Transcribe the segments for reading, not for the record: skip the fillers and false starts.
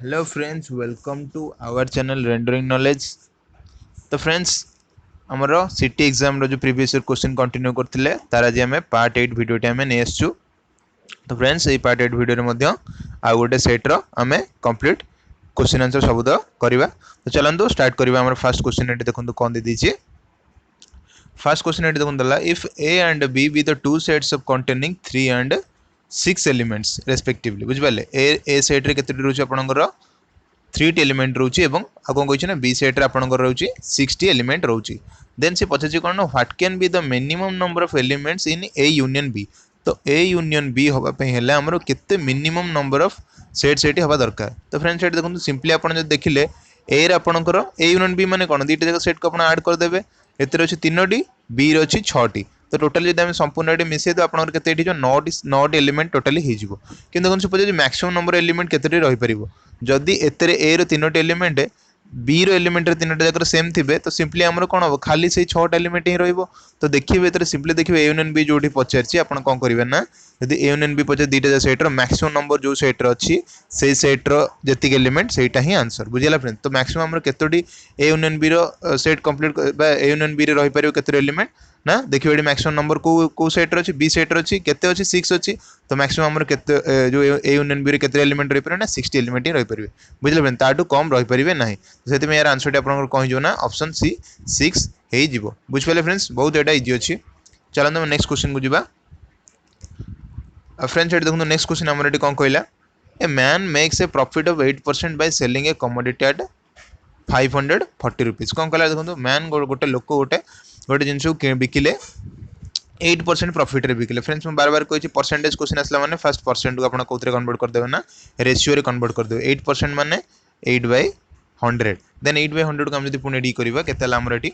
Hello friends, welcome to our channel Rendering Knowledge. तो friends आमर city exam रो जो previous year question continue करथिले तार आज हमें पार्ट 8 वीडियो टे हमें नै आसछु। तो फ्रेंड्स ए पार्ट 8 वीडियो रे मध्य आ गोटे सेट रो हमें कंप्लीट क्वेश्चन आंसर सब द करबा। तो चलंतु स्टार्ट करबा। हमर फर्स्ट क्वेश्चन एटे देखंतु कोन दे दिछि। फर्स्ट क्वेश्चन एटे देखंतु दला if A and B be the two sets of containing 3 and 6 elements respectively बुझ पाले ए सेट रे केते रहउछ आपनकर 3 एलिमेंट रोची एवं आ कोन कहै ना बी सेट रे आपनकर रोची 60 एलिमेंट रोची। देन से पछे कोन what can be the minimum number of elements in A union B. तो ए यूनियन बी होबा पे हेले हमरो केते minimum number of set set हवा दरकार। तो फ्रेंड्स सेट देखो सिंपली आपन जे देखिले ए रे आपनकर ए यूनियन बी माने कोन दीटा जक सेट को अपन ऐड कर देबे। एते अछि 3टी बी रे अछि 6टी। तो टोटली जदि हम संपूर्ण एटी मिसे तो आपनकर केते एटी जो 9 एलिमेंट टोटली हे जिवो। किंतु देखो सपोज मैक्सिमम नंबर एलिमेंट केते रहि परिबो। जदि एतरे ए रो 3टी एलिमेंट बी रो एलिमेंट रे 3टा जाकर सेम थिबे तो सिंपली हमर कोन हो खाली से 6टा एलिमेंट ही रहइबो। तो देखिबे एतरे सिंपली देखिबे ए यूनियन बी जोठी पचारछि आपण कोन करिवे ना यदि ए यूनियन बी पचार दीटा सेट रो मैक्सिमम नंबर जो सेट रो अछि सेही सेट रो जेतिक एलिमेंट सेटा ही आंसर बुझिला फ्रेंड। तो मैक्सिमम हमर केतोटी ए यूनियन बी रो सेट कंप्लीट बा ए यूनियन बी रे रहि परिबो केते एलिमेंट ना देखिबे एडी मैक्सिमम नंबर को सेट रो अछि बी सेट रो अछि केते अछि 6 अछि। तो मैक्सिमम हमर केते जो ए यूनियन बी रे केते एलिमेंट रहि परिबे ना 60 एलिमेंट ही रहि परिबे बुझले फ्रेंड। ताटू कम रहि परिबे नाही। सेति में यार आंसर टे आपन कहि जो ना ऑप्शन सी 6 हे जिवो बुझ पाले फ्रेंड्स। बहुत एटा इजी अछि। चलन हम नेक्स्ट क्वेश्चन को जिबा। फ्रेंड्स एट देखो नेक्स्ट क्वेश्चन हमर एटी कोन कहला a man makes a profit of 8% by selling a commodity at 540 rupees. कोन कहला देखो मैन गोटे लोक गोटे जिंस बिकिले 8% प्रॉफिट रे बिकिले। फ्रेंड्स मैं बार बार कहि परसेंटेज क्वेश्चन आसला माने फर्स्ट परसेंट को आपण कोथरे कन्वर्ट कर देबे ना रेशियो रे कन्वर्ट कर देबे। 8% माने 8/100 देन 8/100 को हम जदी पुणे डी करबा केते ला हमर एटी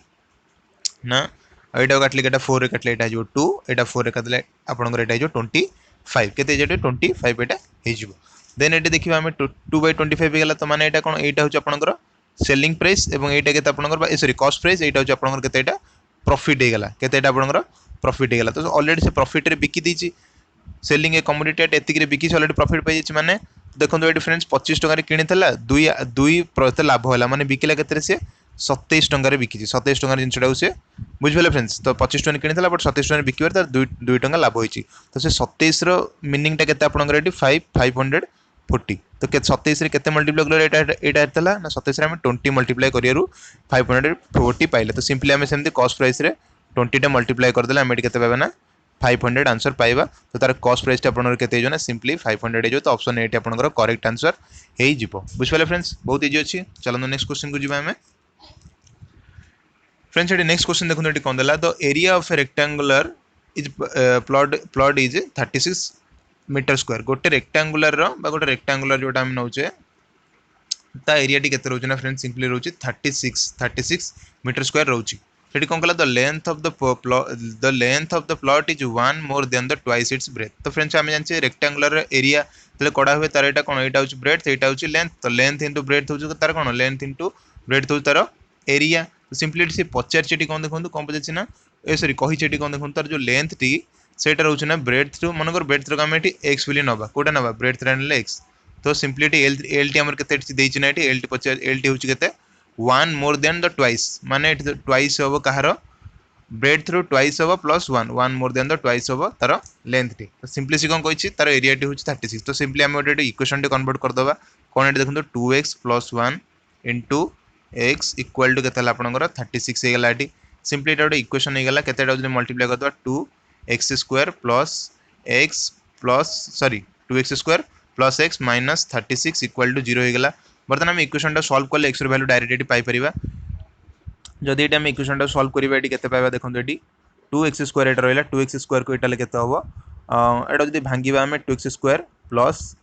ना एटा काटले केटा 4 रे काटले एटा जो 2 एटा 4 रे काटले आपनकर एटा जो 25 केते जेटे 25 एटा हे जिवो। देन एटे देखिबा हम 2/25 गेला तो माने एटा कोन एटा होच आपनकर सेलिंग प्राइस एवं एटा केते आपनकर सॉरी कॉस्ट प्राइस एटा होच आपनकर केते एटा प्रॉफिट हे गेला केते एटा आपनकर प्रॉफिट हे गेला। तो ऑलरेडी से प्रॉफिट रे बिकी दीची सेलिंग ए कमोडिटी एट एतिक रे बिकी ऑलरेडी प्रॉफिट पाई जाची माने देखो एटी फ्रेंड्स 25 टका रे किनिथला 2 लाभ होला माने बिकिला केते से 27 टका रे बिकी 27 टका जिनसटा से बुझ पाले फ्रेंड्स। तो 25 टका किनिथला बट 27 टका बिकिबार तार 2 टका लाभ होईची। तो से 27 रो मीनिंग टा केते आपनकर एटी 540 तो 27 रे केते मल्टीप्लाई करले एटा एतला ना 27 रे हम 20 मल्टीप्लाई करियारु 540 पाइले। तो सिंपली हम सेमती कॉस्ट प्राइस रे 20 टा मल्टीप्लाई कर देला हम एटी केते पाबा ना 500 आंसर पाइबा। तो तार कॉस्ट प्राइस टा आपनकर केते जो ना सिंपली 500 हे जो। तो ऑप्शन एटी आपनकर करेक्ट आंसर हे जिवो बुझ पाले फ्रेंड्स। बहुत इजी अछि। चलो नेक्स्ट क्वेश्चन को जिबा हमें। फ्रेंड्स एटी नेक्स्ट क्वेश्चन देखो एटी कोन देला the area of a rectangular is plot is 36 metre square. गोटे रेक्टेंगुलर रो बा गोटे रेक्टेंगुलर जोटा हम नउचे ता एरिया टी केते रहउछ ना फ्रेंड्स सिंपली रहउछ 36 मीटर स्क्वायर रहउछ। सेठी कोन कहला the length of the plot is 1 more than the twice its breath. तो फ्रेंड्स हम जानचे रेक्टेंगुलर एरिया तले कोडा हुए तार एटा कोन एटा होछ ब्रेथ एटा होछ लेंथ। तो लेंथ इनटू ब्रेथ होछ तार कोन लेंथ इनटू ब्रेथ होछ तार एरिया। तो सिंपली से पचार चेटी कोन देखंतु कोन पचारछि ना ए सॉरी कहि चेटी कोन देखंतु तार जो लेंथ टी सेटा रहउछ ना ब्रेथ टू मनकर ब्रेथ रो हम एटी x बिली नबा कोटा नबा ब्रेथ रे ने x। तो सिंपली एल टी हमर केते देछि ना एटी एल टी पचार एल टी होछ केते 1 मोर देन द ट्वाइस माने एटी ट्वाइस होबो कहारो ब्रेड थ्रू ट्वाइस होबो plus 1 more than the twice होबो तार लेंथ टी। तो सिंपली से कोन कहिछि तार एरिया टी होछ 36। तो सिंपली हम एटी इक्वेशन टी कन्वर्ट कर दबा कोन एटी देखंतु 2x + 1 * x इक्वल टू केते आपनकर 36 हे गेला एटी। सिंपली एटा इक्वेशन हे गेला केतेटा जदि मल्टीप्लाई कर दबा 2x² + x plus sorry 2x² + x - 36 equal to 0 हे गेला। बर्तन हम इक्वेशन टा सॉल्व करले x रो वैल्यू डायरेक्ट एटी पाई परिबा। जदि एटा हम इक्वेशन टा सॉल्व करिबा एटी केते पाइबा देखंतु एटी 2x² एटा रहला 2x² को एटा ले केते हबो एटा जदि भांगीबा हम 2x² +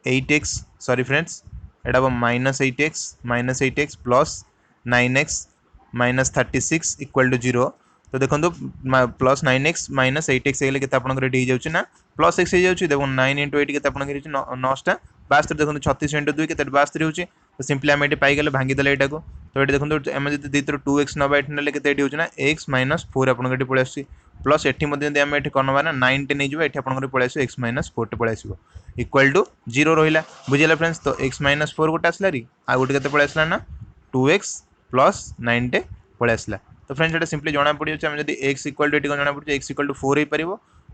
8x सॉरी फ्रेंड्स एटा हबो -8x + 9x - 36 इक्वल टू 0। तो देखंतु + 9x - 8x हेले केते आपन रेडी हो जाउची ना +x हे जाउची देखो 9 * 8 केते आपन होची 9 टा 72 देखंतु 36 * 2 केते 72 होची। तो सिंपली हम एटी पाई गेले भांगी देले एटा को तो ये देखो आम जब दुईथर 2x नवा ये ना के होना x माइनस 4 आपको पलि आस प्लस एटी आम ये कौन ना 9 टे नहीं ये आपको पलि आस x माइनस 4 टे पलि आस इक्वाल टू 0 रहा बुझेगा फ्रेंड्स। तो x माइनस 4 गोटे आसला आ गोटे के पलि आसला ना 2x प्लस 9 टे पलि आसला। तो फ्रेंड्स ये सिंपली जना पड़ जाए जब x इक्वाल टू ये जना पड़े x इक्वाल टू 4 हो पार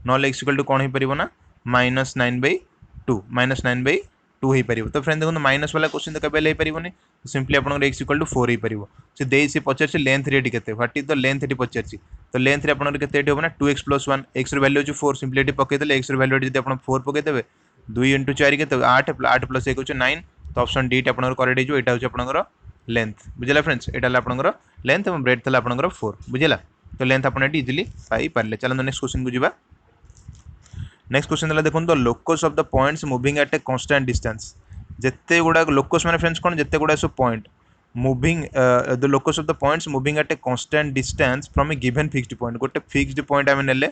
ना x इक्वाल टू कौन हो पार ना -9/2 -9/2 हो पार। तो फ्रेंड देखो माइनस वाला क्वेश्चन तो कभी पारे सिंपली आप x इक्वाल टू 4 हो पार से पचार लेंथ रेट के व्हाट इज द लेंथ ये पचार तो लेंथ रे आपन के हम ना 2x प्लस 1 x वैल्यू हो 4 सिंपली ये पकईदे x वैल्यू जब आप 4 पकईदे 2 × 4 के 8 8 प्लस 1 हो 9 तो ऑप्शन डी आप करेक्ट हो यहाँ हूँ आप लेंथ बुझेगा फ्रेंड्स यहाँ आप लेंथ और ब्रेड था आप 4 बुझेगा। तो लेंथ आप इजिली पाई पारे। चलो नेक्स्ट क्वेश्चन को जावा। नेक्स्ट क्वेश्चन देखो the locus of the points moving at a constant distance जिते गुड़ा लोकस माने फ्रेंड्स कौन जिते गुड़ा सब point moving the locus of the points moving at a constant distance from A given fixed point गोटे fixed point आम नेले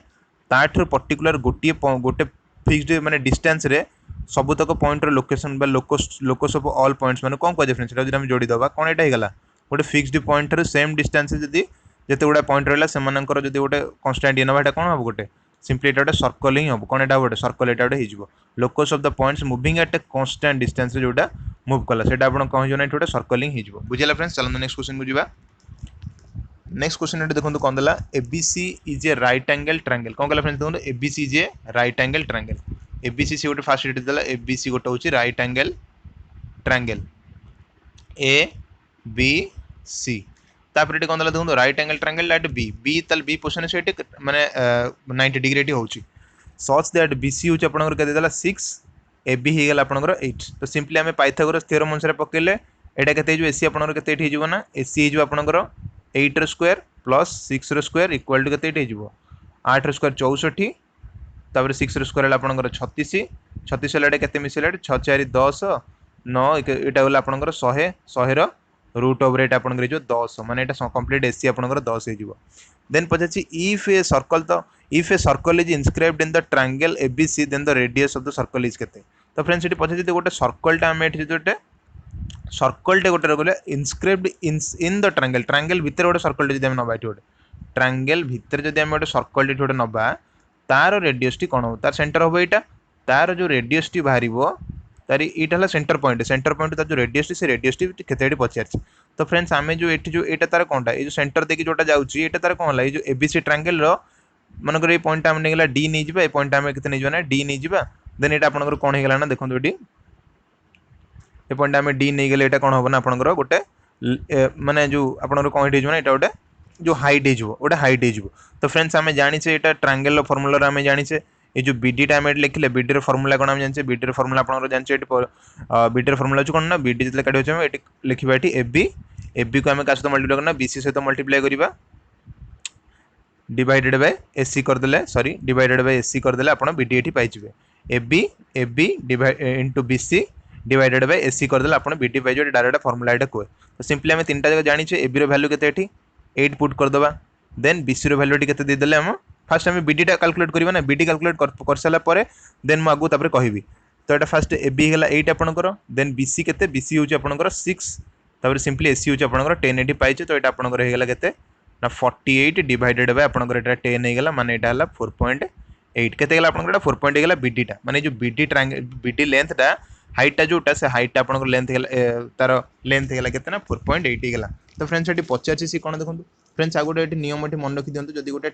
ताठर पर्टिकुलर गोटे गोटे फिक्स्ड माने डिस्टेंस रे सबुतक point location locus of all points माने कौन कह फ्रेंड्स जब जोड़ी दबा कौन यहाँ होगा गोटे फिक्स्ड पॉइंट सेम डिस्टेंस जदि जिते गुड़ा पॉइंट रहा से जो गोटे कांस्टेंट ये ना कौन हम गोटे सिंपली ये सर्कल ही हम कौन यहाँ गोटे सर्कल यहाँ गोटे हो locus of the points moving at a constant distance जोटा मूव कला से कौन हो गोटे सर्कलिंग हो बुझेगा फ्रेंड्स। चलो नेक्स्ट क्वेश्चन को जावा। नेक्स्ट क्वेश्चन ये देखो कौन देला ABC is a right angle triangle कौन कहला फ्रेंड्स देखो ABC is a right angle triangle ABC सी गोटे फास्ट डेट देला एबीसी गोटे होची right angle triangle A B C तापर कौन देला देखो right angle triangle at B B ताल बी पोजिशन से माने 90 डिग्री ये होची सच दैट बीसी होची आपनकर के देला 6 ए बी हो गला आपनकर 8 तो सिंपली आम पाइथागोरस थ्योरम अनुसार पकेले एटा केते हो एसी आपनकर केते हो ना एसी हो आपनकर 8 रो स्क्वायर प्लस 6 रो स्क्वायर इक्वल टू केते हो 8 रो स्क्वायर 64 तापर 6 रो स्क्वायर आपनकर 36 36 वाला केते मिसला 6 4 10 9 एटा गला आपनकर 100 100 रो रूट ओवर एट आपन 10 माने एटा कंप्लीट एसी आपन 10 हो देन पचाची इफ ए सर्कल तो if a circle is inscribed in the triangle ABC then the radius of the circle is केते तो फ्रेंड्स ये पचाची गोटे सर्कलटा आम ये गोटे सर्कलटे गोटे गले inscribed in the triangle triangle भितर गोटे सर्कल जब नवा ये गोटे ट्रायंगल भितर जब आम गोटे सर्कल गोटे नवा तार रेडियस टी कौन हो तार सेंटर हम यहाँ तार जो रेडियस टी बाहर तार यहाँ सेंटर पॉइंट तार जो रेडियस से रेडियस टी केते पचार तो फ्रेंड्स आम जो ये तार कौनटा ये सेंटर देखिए जोटा जाऊँगी ये तार कौन है जो एबीसी ट्रायंगल मनकर ये पॉइंट आम नहीं डी नहीं जावा ये पॉइंट आम के नहीं ना डी नहीं जावा देन ये आपंकर कौन होगा ना देखो ये ये पॉइंट आम डी नहीं गले ये कौन हम ना आपंकर गोटे माने जो आपंकर कौन हो ना गोटे जो हाइट हो गोटे हाइट हो तो फ्रेंड्स आम जाने ये ट्रायंगल फर्मुला आम जाने ये जो बीडी आम लिखले बीडी फर्मुला कौन आम जाने बीडी फर्मुला आप जाने बीडी फर्मुला कौन ना बीडी जो काटे ये लिखा ये एबी को आम क्या सहित मल्टीप्लाई करना बीसी सहित मल्टीप्लाई करवा डिवाइडेड बाय एसी करदे सॉरी डिवाइडेड बाय एसी करदे आप बीडी ये पाइबे AB AB into BC divided by AC करदे आप बीडी पाइबे डायरेक्ट फर्मुला ये कहे तो सिंपली आम तीन टाइम जानी एबी वैल्यू के 8 पुट करदे देन बीसी वैल्यू टी देदेले आम फास्ट आम बीडीटा कैलकुलेट करवा ना बीडी कैलकुलेट कर सारापर देन मुझे आगू तापर कहबी तो यहाँ फास्ट एबी होगा 8 आपंकर देन बीसी के बीसी हूँ आपंकर 6 तापर सिंपली एसी हूँ आपंकर 10 ये पाइचे तो यहाँ आपंकर होगा के ना 48 डिवाइडेड बाय आपंकर 10 होगा माने यहाँ है 4.8 के आपंकर 4.8 होगा बीडीटा माने जो बीडी ट्रायंगल बीडी लेंथटा हाइटा जोटा से हाइटा आपंकर लेंथ तार लेंथ होगा के 4.8 होगा तो फ्रेंड्स ये पचार सी कौन देखो फ्रेंड्स आ गोटे नियम ये मन रखी दिखाँ जब गोटे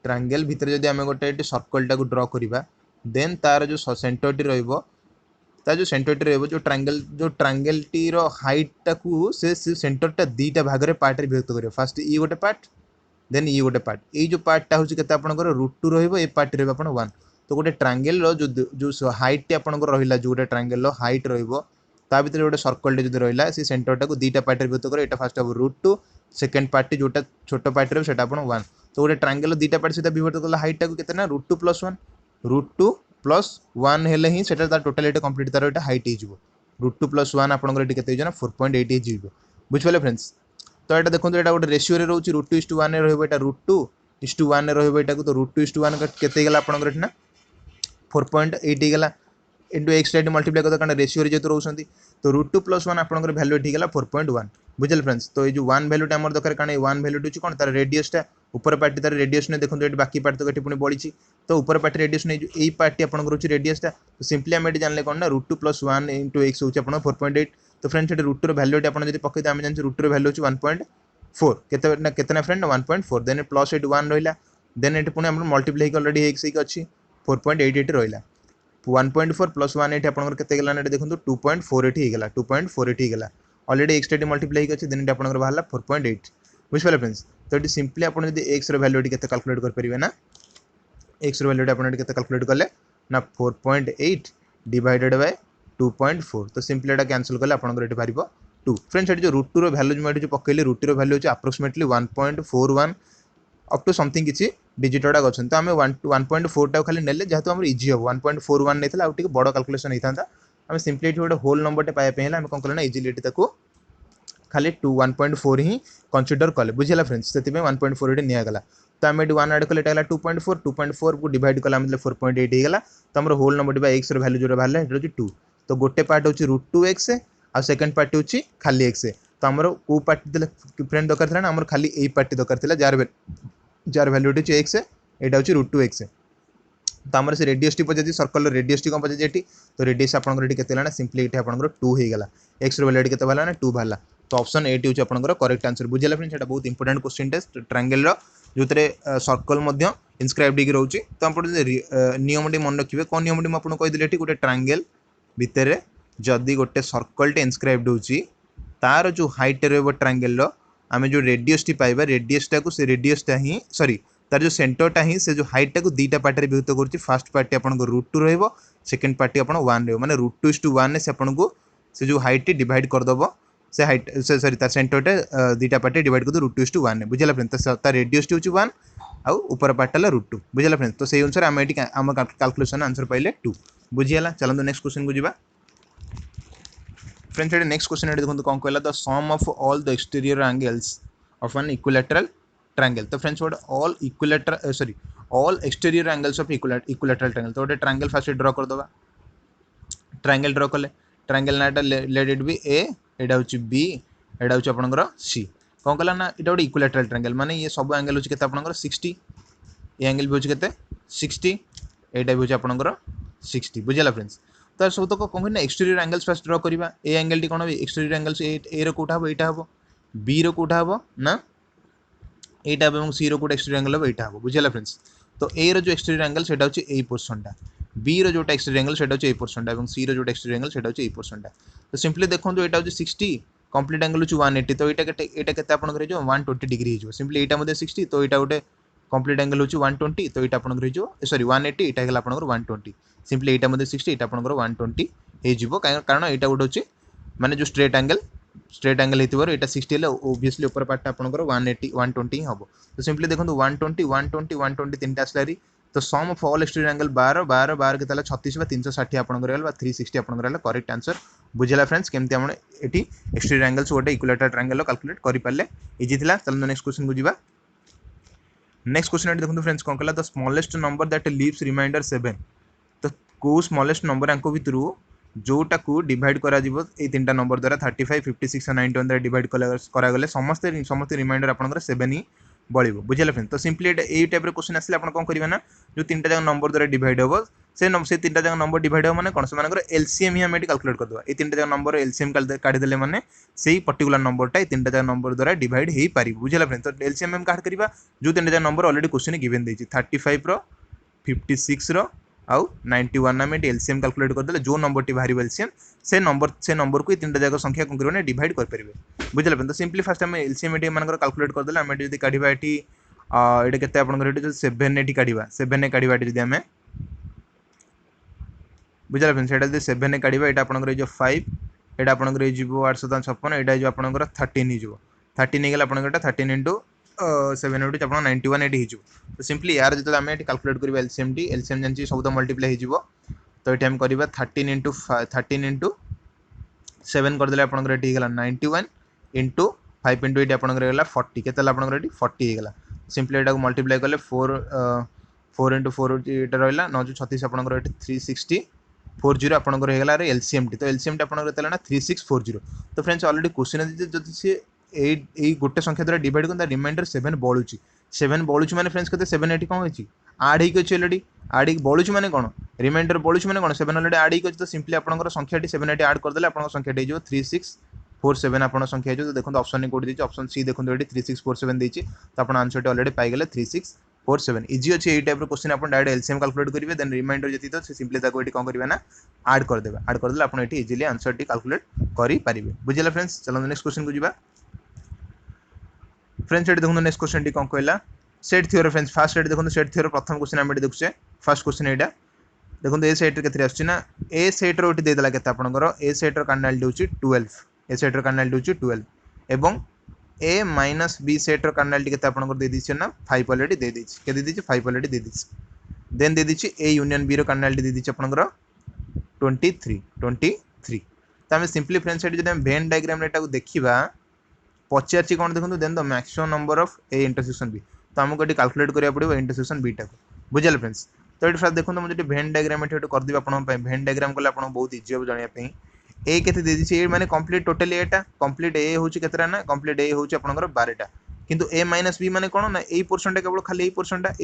ट्रायंगल भितर जब आम गोटे सर्कलटा को ड्र करवा देन तार जो सेंटरटी रो सेंटरटी जो ट्रायंगल टी हाइट टाकू से सेंटरटा दुईटा भाग में पार्ट विभक्त कर फास्ट ये गोटे पार्ट देन ये गोटे पार्ट ये जो पार्टा हूँ के √2 रो पार्ट रो 1 तो गोटे ट्रायंगल जो हाइट आपंकर रहा जो गोटे ट्रायंगल हाइट रो ता भीतर गोटे सर्कल जो रहा से सेंटरटा को दुईटा पार्ट विभक्त कर फास्ट हम √2 सेकेंड पार्ट जोटा छोट पार्ट रो 1 तो गोटे ट्रायंगल दुईटा पार्ट सहित विभक्त कला हाइट टाक के √2 + 1 √2 + 1 हेले ही सेटा टोटल ये कंप्लीट तार ये हाइट हो √2 + 1 आपंकर ये 4.8 हो बुझिपारे फ्रेंड्स तो यहाँ देखो यहाँ गोटे रेशियो रोचे √2:1 √2:1 रोटा तो √2:1 के आपंकर 4.8 होगा इंटू एक्स रे मल्टीप्लाई करते कारण रेशियो जेहतु रोचे तो √2 + 1 आपंकर भैल्यू ये गला 4.1 बुझे फ्रेंड्स। तो ये 1 भैल्यूटा आम दरकार कारण 1 भैल्यूटी कौन तार रेडियसटा ऊपर पार्टी तार रेडियस ने देखो ये बाकी पार्ट तो ये पुणी बढ़ी तो ऊपर पार्टी रेडियस नहीं यही पार्टी आपंकर हो रेडियसटा तो सिंपली आम ये जानले कौन ना √2 + 1 इंटू एक्स हो 4.8 तो फ्रेंड्स ये √2 भैल्यूटी आप पकड़ते आम जानते √2 भैल्यू हो 1.4 केतना फ्रेंड 1.4 देन प्लस 1 रहा देन ये पुणी मल्टीप्लाई अलरेडी एक्स अच्छी 4.88 रहा 1.4 + 1 ये आपंकर देखो 2.48 होगा 2.48 होगा अलरेडी एक्स मल्टीप्लाई अच्छे देन ये बाहर 4.8 बुझे फ्रेंड्स। तो ये सिंपली आप एक्स भैल्यू कैलकुलेट करेंगे ना एक्स भैल्यू आप कैलकुलेट कले ना 4.8 डिवाइडेड बाय 2.4 तो सिंपली एटा कैंसल कले आपंकर ये बाहर 2 फ्रेंड्स ये जो √2 भैल्यू मुझे जो पकईली √2 भैल्यू हो अप्रोक्सीमेटली 1.41 अप टू समथिंग किसी डिजिट गुड़ाक अच्छे तो आम 1.4 टाक खाली नेले जहाँ आम इजी हम 1.41 नहीं आउट बड़ कैलकुलेसन होता आम सिंपली गोटे होल नंबर पाइबा आम कौन कले इजिली खाली 1.4 ही कंसीडर कले बुझेगा फ्रेंड्स से 1.4 निगला तो आम ये 1 आड कले 2.4 को डिवाइड कला 4.8 होगा तो आम होल नंबर एक्स भैल्यू जो बाहर ये 2 तो गोटे पार्ट हूँ √2 एक्स आ सेकेंड पार्ट हूँ खाली एक्स तो आमर कौ पार्टी फ्रेंड दरकार था आम खाली यही पार्टी दरकार था जार भैल्यू एक्स यहाँ हूँ √2 एक्स तो आम से रेडियस टी पचार सर्कल रेडियस टी कौन पचार तो रेडियस आपंकर के सिंपली ये आपंकर 2 होगा एक्स भैल्यू के बाहर 2 बाहर तो ऑप्शन 8 हूँ आपंकर करेक्ट आंसर बुझे फ्रेंड्स ये बहुत इंपोर्टेंट क्वेश्चन टेस्ट ट्रायंगल जो सर्कल इनस्क्राइब हो रोचे तो आप नियमटी मन रखिए कौन नियमटी मुझे कहीदेली गोटे ट्रायंगल भितर जदि गोटे सर्कलटे इनस्क्राइब होची तार जो हाइट रही ट्रायंगल आम जो रेडियस टी पाइबा रेडियसटा को से रेडियसटा ही सॉरी तार जो सेंटरटा ही से जो हाइटा को दुईटा पार्ट में विभक्त कर फास्ट पार्टी आप √2 रहा सेकेंड पार्टी आप 1 रहा √2 = 1 से आपको से जो हाइट डिवाइड करदेव से हाइट से सॉरी तार सेंटरटा दुईटा पार्टी डिवाइड कर 2 = 1 बुझेगा फ्रेंड्स तो तार रेडियस हूँ 1 आउ ऊपर पार्टा √2 बुझेगा फ्रेंड्स तो से अनुसार आम ये आम कैलकुलेशन आंसर पाइले 2 बुझीगला। चलते नेक्स्ट क्वेश्चन को जीवा फ्रेंड्स ये नेक्स्ट क्वेश्चन ये देखो कौन कहला the sum of all the exterior angles of an equilateral triangle तो friends what all equilateral sorry all exterior angles of equilateral triangle तो गोटे ट्रायंगल फास्ट ड्रा कर दबा ट्रायंगल ड्रा कले ट्रायंगल नाटा लेट इट बी ए एटा हूँ B एटा हूँ आपंकर सी कौन कहला ना यहाँ गोटे इक्विलैटरल ट्रायंगल माने ये सब एंगल हूँ के आपंकर 60 ये एंगल भी हूँ के 60 यहाँ भी हूँ आपंकर 60 बुझेगा फ्रेंड्स तो सब तक कौन कहना एक्सटीरियर एंगल्स फास्ट ड्रा करवा ए एंगल टी कौन हम एक्सटीरियर एंगल्स ए रोटा हम यहाँ हम बी रोटा हम ना यहाँ हम सी रोटा एक्सटीरियर एंगल हम यहाँ हम बुझेगा फ्रेंड्स तो ए रो जो एक्सटीरियर एंगल से हूँ पोर्सनटा बी रो जो एक्सटीरियर एंगल से हूँ पोर्सनटा और सी रो जो एक्सटीरियर एंगल से हूँ पोर्सनटा तो सिंपली देखो यहाँ हूँ 60 कंप्लीट एंगल हूँ 180 तो यहाँ के 120 डिग्री हो सिंपली यहाँ 60 तो यहाँ गोटे कंप्लीट एंगल हूँ 120 तो यहाँ आपंकर सॉरी 180 यहाँ आपंकर 120 सिंपली यहाँ 60 यहाँ आपंकर 120 हो कारण यहाँ गोटे हूँ माने जो स्ट्रेट एंगल होता है 60 है ओबियसली ऊपर पार्ट आपंकर 180 120 हम तो सिंपली देखो 120 120 120 तीन आसलारी तो सम ऑफ ऑल एक्सटीरियर एंगल 12 12 12 के 36 360 आपंकर 360 आपंकर करेक्ट आंसर बुझेगा फ्रेंड्स केमती हम ये एक्सटीरियर एंगल्स गोटे इक्विलैटरल ट्रायंगल कैलकुलेट कर पारे इजी था। चलो नेक्स्ट क्वेश्चन को जीवा नेक्स्ट क्वेश्चन ये देखो फ्रेंड्स कौन कहला the smallest number that leaves remainder 7 तो को स्मॉलेस्ट नंबर यांको भितर जोटा को डिवाइड करा जीवो ए तीनटा नंबर द्वारा 35 56 और 91 द्वारा डिवाइड करागले समस्ते समस्त रिमाइंडर आपंकर 7 ही बढ़ो बुझेगा फ्रेंड्स तो सिंपली ये टाइप क्वेश्चन आसे आप कौन करेंगे ना जो तीनटा जाक नंबर द्वारा डिवाइड हम से तीनटा जाक नंबर डिवाइड हम मैंने कौन से एलसीएम ही आम कैलकुलेट करदे ये तीनटा जाक नंबर एलसीएम काढ़ीदे मैंने से पर्टिकुलर नंबरटा तीनटा जाक नंबर द्वारा डिवाइड हो पार बुझेगा फ्रेंड्स तो एलसीएम हम काट करवा जो तीनटा जाक नंबर अलरेडी क्वेश्चन गिवन देती 35 रो 56 रो आउ 91 आम एलसीएम कैलकुलेट करदे जो नंबर टी बाहर एलसीएम से नंबर को तीनटा जाक संख्या कौन करेंगे डिवाइड करेंगे बुझे तो सिंपली फास्ट आम एलसीएम ये कैलकुलेट करदे आम जो काढ़ा ये केते आपंकर 7 ये काढ़ा 7 काढ़ा ये आम बुझे फ्रेंड्स ये 7 काढ़ा यहाँ आपंकर जो 5 यहाँ आपंकर 856 यहाँ जो आपंकर 13 हो 13 होगा आपंकर 13 इंटू 7 इंटू आप 91 ये तो सिंपली यार जो आम कैलकुलेट करेंगे एलसीएम जानची सब तो मल्टीप्लाई हो तो ये आम करवा 13 इंटू 7 करदे आपंकर ये 91 इंटू 5 इंटू ये आपंकर 40 के 40 होगा सिंपली यहाँ मल्टीप्लाई कले 4 इंटू 4 ये रहा 9 36 आपंकर 360 40 आपंकर होगा एलसीएम टी। तो एलसीएम टी आपंकर ना 3640। तो फ्रेंड्स ऑलरेडी क्वेश्चन जब सी गोटे संख्या द्वारा डिवाइड कर रिमाइंडर 7 बलुची 7 बलुची मैंने फ्रेंड्स कहते 7 एटी कौन होती आड होगी अच्छी अलरेडी आड बलुची मैंने कौन रिमाइंडर बलुची मैंने कौन 7 अलरेडी आड होगी। तो सिंपली आपंकर संख्या 7 एटी आड करदे आप संख्या हो 3647 आप संख्या हो। तो देखो ऑप्शन कौटी देखिए ऑप्शन सी देखो ये 3647 देती। तो आप आंसर टी अलरेडी पाइगले 3647 इजी अच्छे ये टाइप क्वेश्चन आप डायरेक्ट एलसीएम कैलकुलेट करेंगे देन रिमाइंडर जी तो सिंपली ये कौन करेंगे ना आड करदे आड करदे आप इजिली आंसर टी कैलकुलेट करेंगे। बुझे फ्रेंड्स चलो नेक्स्ट क्वेश्चन को जावा। फ्रेंड्स ये देखो नेक्स्ट क्वेश्चन टी कौन कहला सेट थ्योरी। फ्रेंड्स फास्ट देखो सेट थ्योरी प्रथम क्वेश्चन आम देखुचे फर्स्ट क्वेश्चन यहाँ देखो ए सेट के आसना ए सेट रोटी देदेला के ए सेट्र कार्डिनालिटी हूँ 12 ए सेट्र कार्डिनालिटी हूँ 12 एवं ए माइनस बी सेट्र कार्डिनालिटी के आपंकर ना 5 अलरेडी दे दीजिए 5 अलरेडी दे दीजिए देन दे दीजिए ए यूनियन बी कार्डिनालिटी दे दीजिए आपंकर 23 तो आम सिंपली फ्रेंड्स जो भेन डायग्राम यहाँ देखा पचार कौन देखो then the maximum number of A intersection B. तो आमको ये कैलकुलेट करा पड़ो इंटरसेक्शन बी टाक बुझे फ्रेंड्स। तो ये देखो मुझे भेन डायग्राम ये करदेवी आप भेन डायग्राम कले आप बहुत इजी हम जानापी ए के दे मैंने कंप्लीट टोटल एटा कंप्लीट ए हूँ केतटा ना कंप्लीट ए हूँ आप 12टा किंतु ए माइनस बी मैंने कौन ना यही पोर्सनटा केवल खाली यही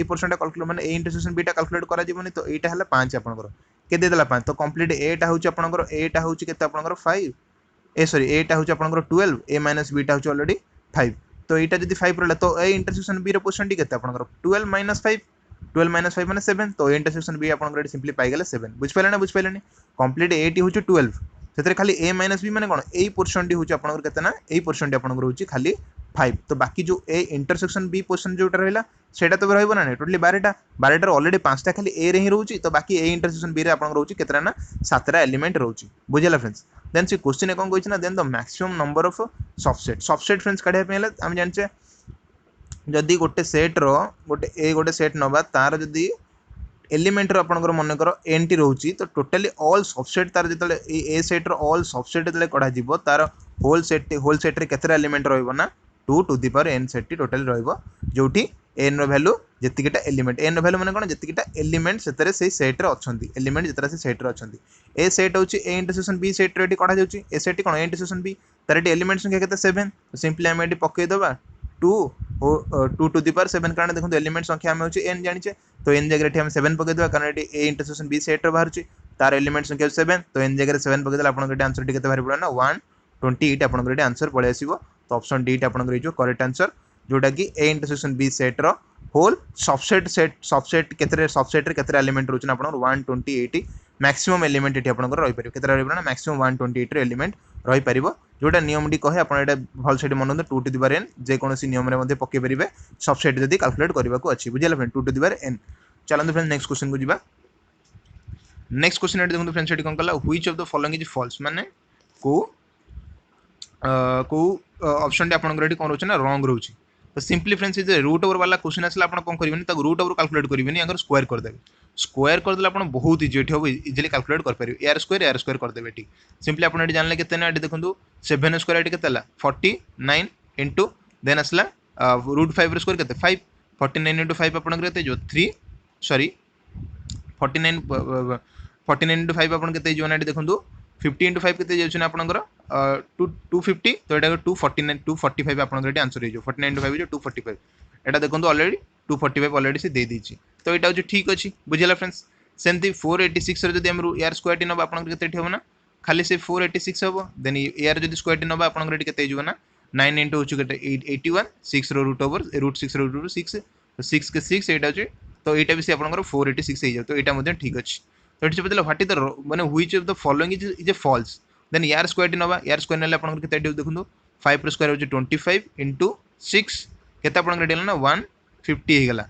पोर्सनटा कैलकुलेट मैंने ए इंटरसेक्शन बीटा कैलकुलेट करा तो यहाँ है 5 आपंकर के देदेला 5 तो कंप्लीट एटा हूँ आपंकर एटा हूँ के 5 ए सॉरी एटा हूँ आपंकर 12 ए माइनस बीटा हूँ अलरेडी 5 तो यहाँ जब 5 रहा तो ए इंटरसेक्शन बी पोर्सन टी के 12 माइनस 5 12 माइनस 5 मैंने 7 तो इंटरसेक्शन बी आप सिंपली पाइगले 7 बुझिपारे ना बुझिपारे कंप्लीट एटी हूँ 12 से खाली ए माइनस बी मैंने कौन यही पोर्सन टी हूँ आपंकर ना यही पोर्सन टी आपंकर हूँ खाली 5 तो बाकी जो ए इंटरसेक्शन बी पोर्सन जो रहा सेटा तो रही ना टोटली 12टार अलरेडी 5टा खाली ए रे ही रोचे तो बाकी ए इंटरसेक्शन बी आप रोचे केतटा ना 7टा एलिमेंट रोचे बुझेगा फ्रेंड्स। देन से क्वेश्चन कौन कही then the maximum number of subset friends काढ़ा आम जाने जदि गोटे सेट्र गोटे सेट नवा तार जदि एलिमेंटर आपंकर मनकर एन टी रोचे तो टोटाली ऑल सबसेट तार जो ए सेट्र ऑल सबसेट जो कढ़ा तार होल सेट्रे केतटा एलिमेंट रहा 2 to the power n set टोटाली रोटी एन रैल्यू जितकीटा एलिमेंट एन रैल्यू मैंने कौन जितकीटा एलिमेंट से सेट्रे अच्छा एलिमेंट जितना से सेट्रे अच्छा ए सेट हूँ ए इंटरसेक्शन बी सेट्रे कढ़ा जाऊँगी ए सेट कौन ए इंटरसेक्शन बी तार ये एलिमेंट संख्या के 7 तो सिंपली आम ये पकईदेवा 2 टू दी पावर 7 कारण देखो एलिमेंट संख्या आम हूँ एन जाने तो एन जगह हम 7 पकईदेवा कारण ये ए इंटरसेक्शन बी सेट्रे बाहर तार एलिमेंट संख्या 7 तो एन जगह 7 पकईदे आप आंसर टी बाहर पड़ा ना 128 आप आंसर पलि आसो। तो ऑप्शन डी आपंकर करेक्ट आंसर जोटा कि ए इंटरसेक्शन बी सेट्र होल सबसेट केतरे सबसेट्रे केतरे एलिमेंट रोचे आप 128 मैक्सिमम एलिमेंट ये आपंकर रही पारे केतटा रही ना मैक्सिमम 128 एलिमेंट रही पार जोटा नियम टी कहे आप भल से मन 2 टू दी पावर एन जेकोसी नियम पकई पारे सबसेट जब कैलकुलेट करने को अच्छी बुझे friend 2 to the power n. चलते फ्रेंड नेक्स्ट क्वेश्चन को जावा। नेक्स्ट क्वेश्चन देखो फ्रेंड्स ये कौन कला which of the following is false माने को ऑप्शन टी आपंकर कौन रोचे ना रॉन्ग रोचे। तो सिंपली फ्रेंड्स ये रूट ओवर वाला क्वेश्चन आसला आप कौन करेंगे रूट ओवर कैलकुलेट करेंगे अगर स्क्वायर करदेवे स्क्वायर करदे आप बहुत इजी हम इजिली कैलकुलेट करेंगे यार स्क्वायर करदेवे ये सिंपली आप जाने के देखो 7 स्क्वायर ये के 49 इंटू देन आसला रूट 5 स्क्वायर के 5 49 इंटू 5 आप जो 3 सॉरी 49 इंटू 5 आप देखो 50 इंटू 5 के जाऊँ आपंकर 250 तो यहाँ 245 आपंकर आंसर हो 49 इंटू 5 जो 245 यहाँ देखो अलरेडी 245 अलरेडी से दे दीजिए तो यहाँ हूँ ठीक अच्छे बुझेगा फ्रेंड्स। सेमती 486 जब आम यार स्क्वायर टी ना आपंकर के हम ना खाली से 486 हम देन यार जो स्क्वायर टी ना आपंकर के ना 9 इंटू हूँ 81 6 रूट ओवर रूट 6 तो 6 के 6 यहाँ अच्छे तो यहाँ भी से आप 486 हो जाए तो यहाँ ठीक अच्छे। तो ये पता व्हाट इज द माने which of the following is a false then यार स्क्वायर टी नवा यार स्क्वायर नेले आपन केते देखो 5 स्क्वायर हो 25 इंटू 6 केते आपन डेला ना 150 हो गला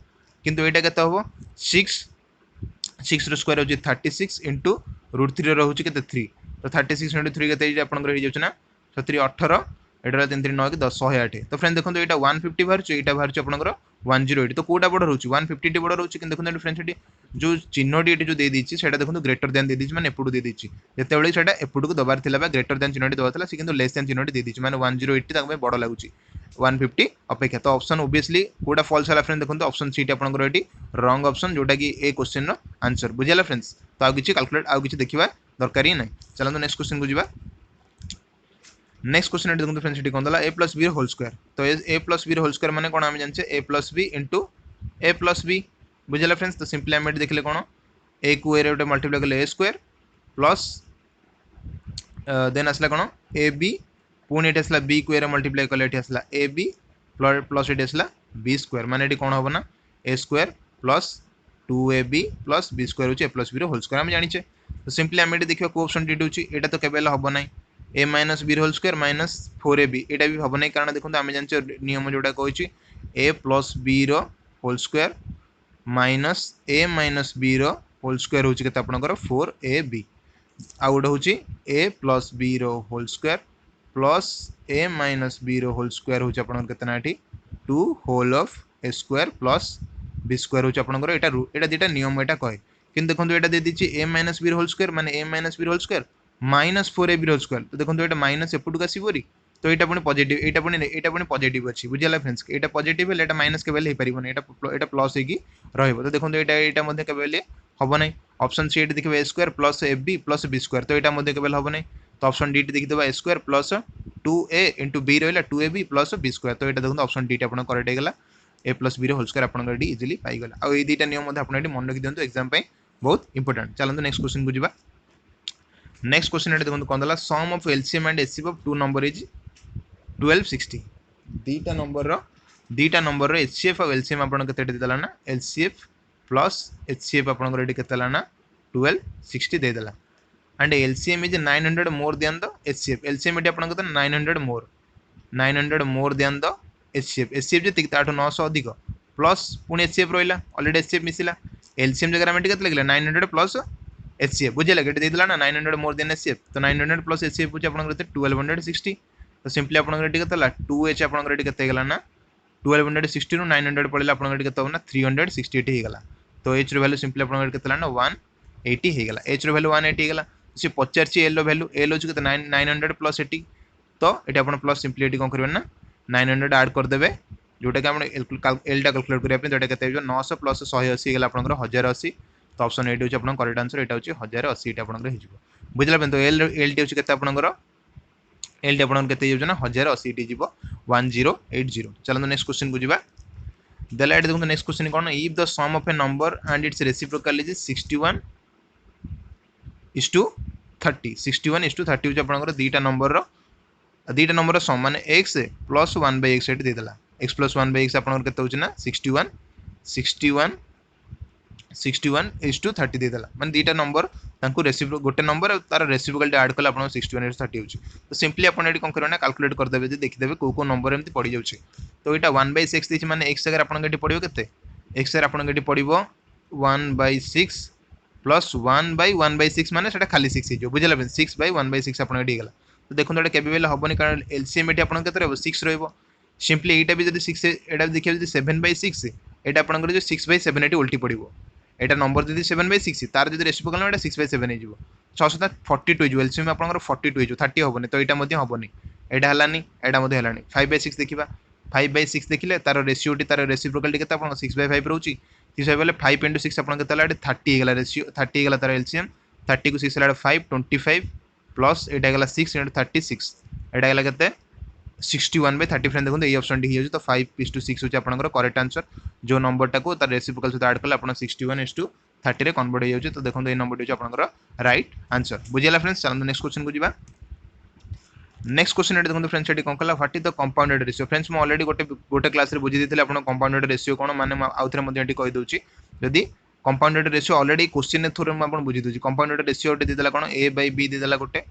किंतु एटा केते हो 6 रो स्क्वायर हो 36 इंटू रूट 3 रो हो केते 3 तो 36 इंटू 3 केते आपन हो जाउछ ना 17 18 एटा 3 3 9 के 10 108 तो फ्रेंड देखो एटा 150 बाहर एटा बाहर आपन 108 तो कोटा बड़ रोचे 150 बड़ रोचे कि देखो फ्रेंड्स ये जो चिन्हटी ये जो दे दीची सेटा देखो ग्रेटर देन दे दीची माने एपटू दे दीची जेतेबेले सेटा एपटू को दबार थिला बा ग्रेटर देन चिन्हटी दबार थिला से किंतु लेस देन चिन्हटी दे दीची माने 108 ताको बड़ लागुची 150 अपेक्षा। तो ऑप्शन ओबियसली कोटा फॉल्स है फ्रेंड्स देखो ऑप्शन सी आपंकर ये रंग ऑप्शन जोटा कि ए क्वेश्चन रो आंसर बुझेगा फ्रेंड्स। तो आउ किसी कैलकुलेट आउ किसी देखा दरकार ही ना। चलते नेक्स्ट क्वेश्चन को जावा। नेक्स्ट क्वेश्चन देखो फ्रेंड्स ये कौन ए प्लस बी होल स्क्वायर। तो ए प्लस बी होल स्क्वायर माने कौन आम जाने ए प्लस बी इंटू ए प्लस बी बुझेगा फ्रेंड्स। तो सिंपली आम देखले कौन ए को ए रे मल्टीप्लाई कले ए स्क्वायर प्लस देन आसला कौन ए बी पुणी ये आसला बी को ए रे मल्टीप्लाई कले ये आसला ए बी प्लस ये आसला बी स्क्वायर माने ये कौन हम ना A square plus 2ab plus B square होची A plus B whole square आम जानिचे। तो सिंपली आम ये देखिए को ऑप्शन डी होची एटा तो केबे हम ना A minus B whole square minus 4ab एटा भी हम ना कारण देखो आम जानिचे नियम जोटा कहूँ A plus B whole square minus A minus B whole square होची केते आपनकर 4ab आ गोटे हूँ A plus B whole square plus A minus B whole square हूँ आपन केतना एठी 2 whole of A square plus B square हूँ आपनकर एटा दुटा नियम एटा कहे कि देखो ये दे दीजिए A minus B whole square माने A minus B whole square minus 4ab whole square. तो देखो ये माइनस एपटू आसबरी तो यहाँ पुणी पॉजिटिव यहाँ पुणी पॉजिटिव अच्छी बुझेगा फ्रेंड्स यहाँ पॉजिटिव है यहाँ माइनस केवल हो पारे यहाँ प्लस हो। तो देखो यहाँ केवल हम ना ऑप्शन सी देखिए A square plus A B plus B square तो यहाँ केवल हम ना। तो ऑप्शन डी देखिए A square plus 2a into B रहा 2ab प्लस बी स्क्वायर तो यहाँ देखो ऑप्शन डी आप करेक्ट होगा A plus B whole square आप इजिली पाईगला। आ ये दुटा नियम आप मन रखी दिखाँ एग्जाम बहुत इंपोर्टेंट। चलते नेक्स्ट क्वेश्चन को जी। नेक्स्ट क्वेश्चन देखो कौन था sum of LCM and HCF of two number is 1260 दीटा नंबर एचसीएफ और एलसीएम आपन केते देला ना एलसीएफ प्लस एचसीएफ आपन रेडी केते ना 1260 दे देला and LCM is 900 more than the HCF LCM एटी आपन केते 900 more than the HCF HCF जे ताठो 900 अधिक प्लस पुणी एचसीएफ रहिला ऑलरेडी एचसीएफ मिसिला एलसीएम जगह में केते लागला 900 प्लस एचसीएफ बुझे लगे दे देला ना 900 मोर देन एचसीएफ तो 900 प्लस एचसीएफ होची आपन केते 1260। तो सिंपली आपन रेडी केते 2h आपन रेडी केते गेला ना 1260 ରୁ 900 पड़े आपन केते होना 368 हे गला। तो h रो वैल्यू सिंपली आपन केते ना 180 हे गला h रो वैल्यू 180 हे गला। से पचारची l रो वैल्यू l होची केते 900 प्लस 80 तो एटी आपन प्लस सिंपली एटी कोन करबे ना 900 ऐड कर देबे जोटा कि आपन l टा कैलकुलेट करिया पे जोटा केते 900 प्लस 180 हे गला आपन 1080। तो ऑप्शन 8 होची आपन करेक्ट आंसर एटा होची 1080 एटा आपन हे जिवो बुझला पे। तो l टी होची केते आपन एल टी आपन केते ना 1080 टी जीवो 1080। चलते नेक्स्ट क्वेश्चन को जीवा। देला एट देखो नेक्स्ट क्वेश्चन कौन if the sum of a number and its reciprocal is 61:30 61:30 होची आपन दीटा नंबर सम माने x प्लस 1/x एटी दे देला x प्लस 1/x आपन केते होची ना 61:30 दे देला माने दीटा नंबर तांको रेसिप्रो गोटे नंबर और तार रेसिप्रोकल ऐड कले आपन 61:30 होची। तो सिंपली आपन एटी कोन करना कैलकुलेट कर देबे जे देखि देबे को नंबर एमती पड़ी जाउची। तो एटा 1/6 दिछि माने x जगह आपन केटी पड़िबो केते x जगह आपन केटी पड़िबो 1/6 प्लस 1/1/6 माने सेटा खाली 6 हिजो बुझला बे 6/1/6 आपन एटी गेला। तो देखो एटा केबे बेले हबनी कारण एलसीएम एटी आपन केते रहबो 6 रहबो सिंपली एटा भी जदी 6 एटा देखिबे जदी 7/6 एटा आपन जो 6/7 एटी उल्टी पड़िबो एटा नंबर जदी 7/6 तार जदी रेसिप्रोकल एटा 6/7 हे जिवो 642 हिजो एलसीएम आपन 42 हिजो 30 हबनी। तो एटा मध्ये हबनी एटा हलानी एटा मध्ये हलानी 5/6 देखिबा 5/6 देखिले तार रेशियोटी तार रेसिप्रोकल केते आपन 6/5 रहउची 5 × 6 आपन केते ला 30 हे गेला रेशियो 30 हे गेला तार एलसीएम 30 को 6 ला 5 25 प्लस एटा गेला 6 × 36 एटा गेला केते 61/30 फ्रेंड देखो ये ऑप्शन डी हो तो 5:6 होची आपन करेक्ट आंसर जो नंबर टाको तार रेसिप्रोकल सहित ऐड कले आपन 61:30 रे कन्वर्ट हो जाउची। तो देखो ये नंबर होची आपन राइट आंसर बुझिला फ्रेंड्स। चलते नेक्स्ट क्वेश्चन को जीवा। नेक्स्ट क्वेश्चन एटी देखो फ्रेंड्स एटी कोन कला what is the compounded ratio friends मो ऑलरेडी गोटे क्लास रे बुझी देथिले आपन कंपाउंडेड रेशियो कोन माने आउथरे मध्ये एटी कहि दोची यदि compounded ratio already question through में आपन बुझी दोची कंपाउंडेड रेशियो एटी देला कोन a/b दे देला गोटे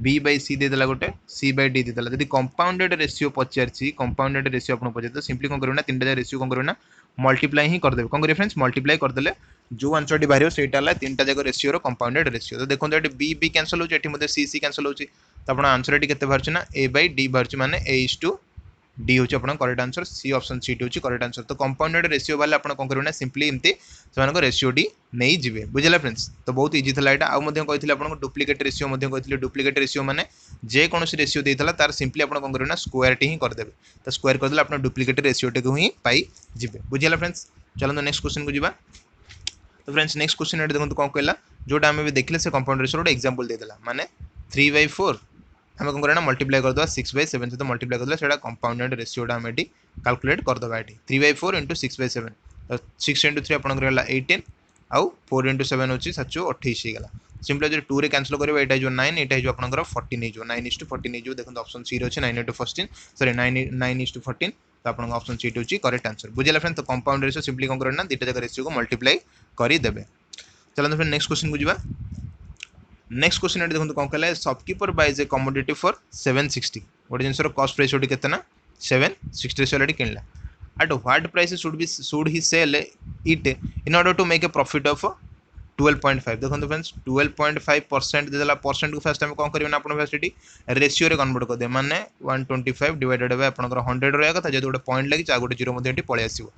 b/c दे देला गोटे c/d दे देला। यदि कंपाउंडेड रेशियो पचारची कंपाउंडेड रेशियो आपन पचार तो सिंपली कोन करबना तीनटा रेशियो कोन करबना मल्टीप्लाई ही कर देबे कोन करिए फ्रेंड्स मल्टीप्लाई कर देले जो आंसर टी बाहर सेटा ला तीनटा जगह रेशियो रो कंपाउंडेड रेशियो। तो देखो एटी b कैंसिल होची एटी मध्ये c कैंसिल होची तो आपन आंसर एटी केते बाहरची ना a/d बाहरची माने a:2 डी हूँ आप correct answer C option C हूँ करेक्ट आंसर। तो कंपाउंडेड रेशियो वाले आप कौन करेंगे सिंपली एमती से रेशियो डी नहीं जी बुझे फ्रेंड्स। तो बहुत इजी था यहाँ आउ कही आपको डुप्लिकेट रेशियो कही डुप्लिकेट रेशियो मैंने जेकोसी रेशियो देता तार सिंपली आप कौन करेंगे स्क्वायर टी ही करदे। तो स्क्वायर करदे आप डुप्लिकेट रेशियो टी को ही पाई जी बुझे फ्रेंड्स। चलो नेक्स्ट क्वेश्चन को जी। तो फ्रेंड्स नेक्स्ट क्वेश्चन देखो कौन कहला जोटा आम भी देखले से कंपाउंड रेशियो गोटे एग्जांपल देदेला माने 3/4 आम कौन करना मल्टीप्लाई करदे 6/7 सहित मल्टीप्लाई करदे से कंपाउंडेड रेशियोटा आम ये कैलकुलेट करदे ये 3/4 इंटू 6/7 तो 6 इंटू 3 आप 18 आउ 4 इंटू 7 होची 28 होगा सिंपली जो 2 रे कैंसिल करेंगे यहाँ जो 9 यहाँ आपंकर 14 हो 9:14 हो देखो ऑप्शन सी अच्छे 9/14 सॉरी 9:14 तो आप ऑप्शन सी हूँ करेक्ट आंसर बुझे फ्रेंड। तो कंपाउंड रेशियो सिंपली कौन करना दुटा जाक रेशियो को मल्टीप्लाई करदे। चलो फ्रेंड नेक्स्ट क्वेश्चन को जी। नेक्स्ट क्वेश्चन ये देखो कौन कहला shopkeeper buys a commodity for 760 गोटे जिनस कॉस्ट रेशियो केतना 760 से अलरेडी किणला at what price should he sell it in order to make a profit of 12.5 देखो फ्रेंड्स 12.5% देला परसेंट को फास्ट हम कौन करियो ना अपन फास्ट एटी रेशियो रे कन्वर्ट कर दे माने 125 डिवाइडेड बाय अपन 100 रहया कथा जे गोटे पॉइंट लागि चा गोटे जीरो मध्ये एटी पळे आसीबो।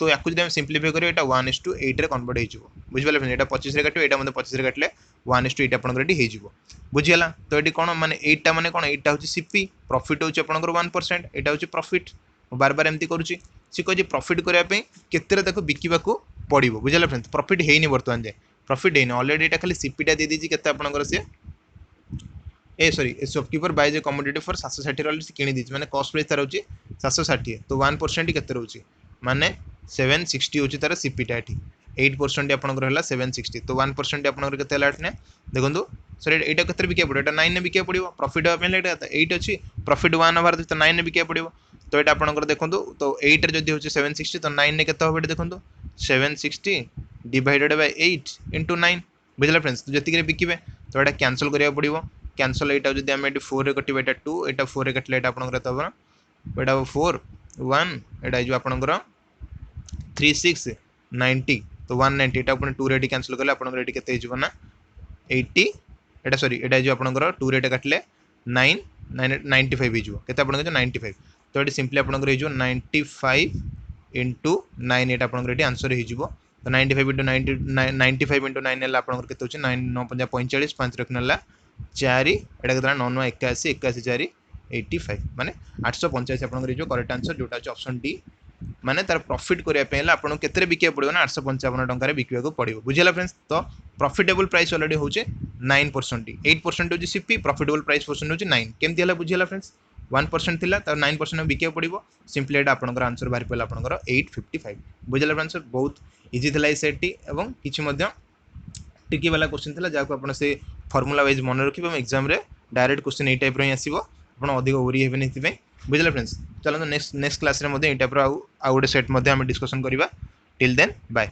तो याकु जदि हम सिंपलीफाई करियो एटा 1:8 रे कन्वर्ट हे जिवो बुझि पाले फ्रेंड एटा 25 रे काटियो एटा मध्ये 25 रे काटले 1:8 अपन रेडी हे जिवो बुझियला। तो एटी कोन माने 8 टा माने कोन 8 टा होची सीपी प्रॉफिट होची अपन 1% एटा होची प्रॉफिट बार बार एमती करूची सी कह प्रॉफिट करने केते देखो बिकवा पड़ो बुझे फ्रेंड्स प्रॉफिट है बर्तमान जाए प्रॉफिट है ऑलरेडी ये खाली सीपीटा दे दीजिए केते आपनकर से ए sorry shopkeeper buys a commodity for 760 किणी दीजिए माने कॉस्ट प्राइस तार होची 760 तो 1% केते रहउची माने 760 होची तार सीपीटा एठी 8% आपनकर हला 760 तो 1% आपनकर केते हला एठने देखंतु सॉरी एटा केते बिकिया पड़ो एटा 9 ने बिकिया पड़ो प्रॉफिट आपन एटा 8 अछि प्रॉफिट 1 ओवर तो 9 ने बिकिया पड़ो तो ये आपंकर देखो तो 8 रे जदि होची 760 तो 9 ने केते होबे देखो 760 डिवाइडेड बाय 8 इंटू 9 बुझला फ्रेंड्स। तो जति बिकिबे तो ये कैंसिल करिया पड़ो कैंसिल एटा जदि हम 4 रे कटिबे एटा 2 एटा 4 रे कटले एटा आपनकर तब एटा 4 1 एटा जो आपनकर 36 90 तो 190 एटा अपन 2 रे कैंसिल करले आपनकर एटी केते हिजबो ना 80 एटा सॉरी एटा जो आपनकर 2 रे कटले 9 95 हिजबो केते आपनकर 95 तो ये सिंपली आपंकर 95 इंटू 9 ये आपंकर आंसर हो तो 95 इंटू 95 इंटू 9 है आपंकर के 9 9 45 5 रखना 4 एटा के 9 9 81 81 4 85 माने 885 आपंकर जो करेक्ट आंसर जोटा अच्छे ऑप्शन डी माने तार प्रॉफिट करने आपको केते बिका पड़ो ना 855 टंका बिका पड़ो बुझेगा फ्रेंड्स। तो प्रॉफिटेबल प्राइस ऑलरेडी हो 9% 8% हो सीपी प्रॉफिटेबल प्राइस परसेंट हो 9 केमती है बुझेगा फ्रेंड्स 1% थिला तार 9% में बिका पड़ो सिंपली एटा आपनकर आंसर बाहर पड़ा आपनकर 855 बुझेगा फ्रेंड्स बहुत इजी थिला ए सेट टी एवं किछि मध्य टिकी वाला क्वेश्चन थिला जाको आपण से फार्मूला वाइज मन रखिबे एग्जाम रे डायरेक्ट क्वेश्चन ए टाइप रो ही आसीबो आपण अधिक ओरी हेबे नै थिबे बुझला फ्रेंड्स। चलो नेक्स्ट क्लास रे मध्य ए टाइप रो आ गोटे सेट मध्य हम डिस्कशन करबा टिल देन बाय।